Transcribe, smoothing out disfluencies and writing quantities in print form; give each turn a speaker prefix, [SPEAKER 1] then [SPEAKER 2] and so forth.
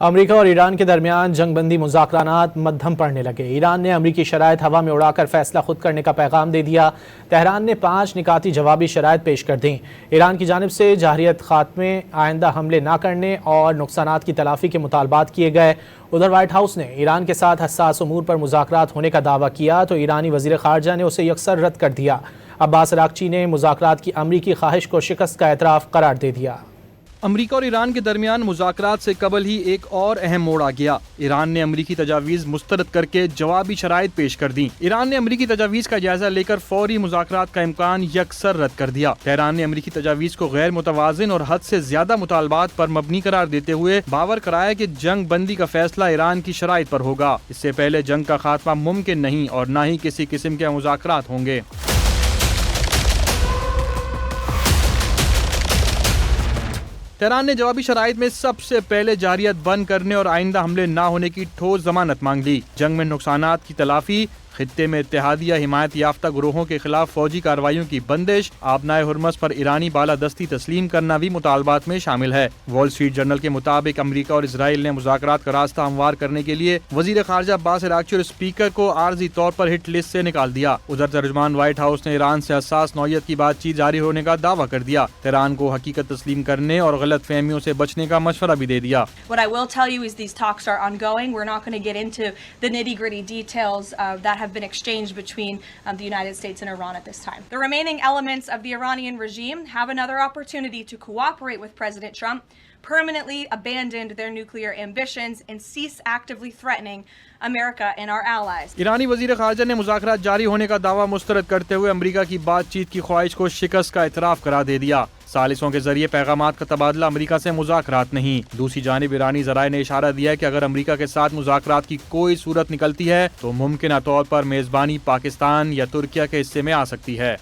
[SPEAKER 1] امریکہ اور ایران کے درمیان جنگ بندی مذاکرات مدھم پڑنے لگے۔ ایران نے امریکی شرائط ہوا میں اڑا کر فیصلہ خود کرنے کا پیغام دے دیا۔ تہران نے 5 نکاتی جوابی شرائط پیش کر دیں۔ ایران کی جانب سے جارحیت خاتمے، آئندہ حملے نہ کرنے اور نقصانات کی تلافی کے مطالبات کیے گئے۔ ادھر وائٹ ہاؤس نے ایران کے ساتھ حساس امور پر مذاکرات ہونے کا دعویٰ کیا تو ایرانی وزیر خارجہ نے اسے یکسر رد کر دیا۔ عباس اراغچی نے مذاکرات کی امریکی خواہش کو شکست کا اعتراف قرار دے دیا۔
[SPEAKER 2] امریکہ اور ایران کے درمیان مذاکرات سے قبل ہی ایک اور اہم موڑ آ گیا۔ ایران نے امریکی تجاویز مسترد کر کے جوابی شرائط پیش کر دیں۔ ایران نے امریکی تجاویز کا جائزہ لے کر فوری مذاکرات کا امکان یکسر رد کر دیا۔ تہران نے امریکی تجاویز کو غیر متوازن اور حد سے زیادہ مطالبات پر مبنی قرار دیتے ہوئے باور کرایا کہ جنگ بندی کا فیصلہ ایران کی شرائط پر ہوگا۔ اس سے پہلے جنگ کا خاتمہ ممکن نہیں اور نہ ہی کسی قسم کے مذاکرات ہوں گے۔ تہران نے جوابی شرائط میں سب سے پہلے جارحیت بند کرنے اور آئندہ حملے نہ ہونے کی ٹھوس ضمانت مانگ لی۔ جنگ میں نقصانات کی تلافی، خطے میں اتحادی یا حمایت یافتہ گروہوں کے خلاف فوجی کارروائیوں کی بندش، آبنائے ہرمز پر ایرانی بالادستی تسلیم کرنا بھی مطالبات میں شامل ہے۔ وال اسٹریٹ جرنل کے مطابق امریکہ اور اسرائیل نے مذاکرات کا راستہ ہموار کرنے کے لیے وزیر خارجہ عباس اراغچی اور اسپیکر کو عارضی طور پر ہٹ لسٹ سے نکال دیا۔ ادھر ترجمان وائٹ ہاؤس نے ایران سے حساس نوعیت کی بات چیت جاری ہونے کا دعویٰ کر دیا۔ تہران کو حقیقت تسلیم کرنے اور غلط فہمیوں سے بچنے کا مشورہ بھی دے دیا۔
[SPEAKER 3] What I will tell you is these talks are ongoing. We're not going to get into the nitty-gritty details that have been exchanged between the United States and Iran at this time. The remaining elements of the Iranian regime have another opportunity to cooperate with President Trump, permanently abandon their nuclear ambitions, and cease actively threatening America and our allies.
[SPEAKER 2] ایرانی وزیر خارجہ نے مذاکرات جاری ہونے کا دعویٰ مسترد کرتے ہوئے امریکہ کی بات چیت کی خواہش کو شکست کا اعتراف قرار دے دیا۔ ثالثوں کے ذریعے پیغامات کا تبادلہ امریکہ سے مذاکرات نہیں۔ دوسری جانب ایرانی ذرائع نے اشارہ دیا کہ اگر امریکہ کے ساتھ مذاکرات کی کوئی صورت نکلتی ہے تو ممکنہ طور پر میزبانی پاکستان یا ترکیہ کے حصے میں آ سکتی ہے۔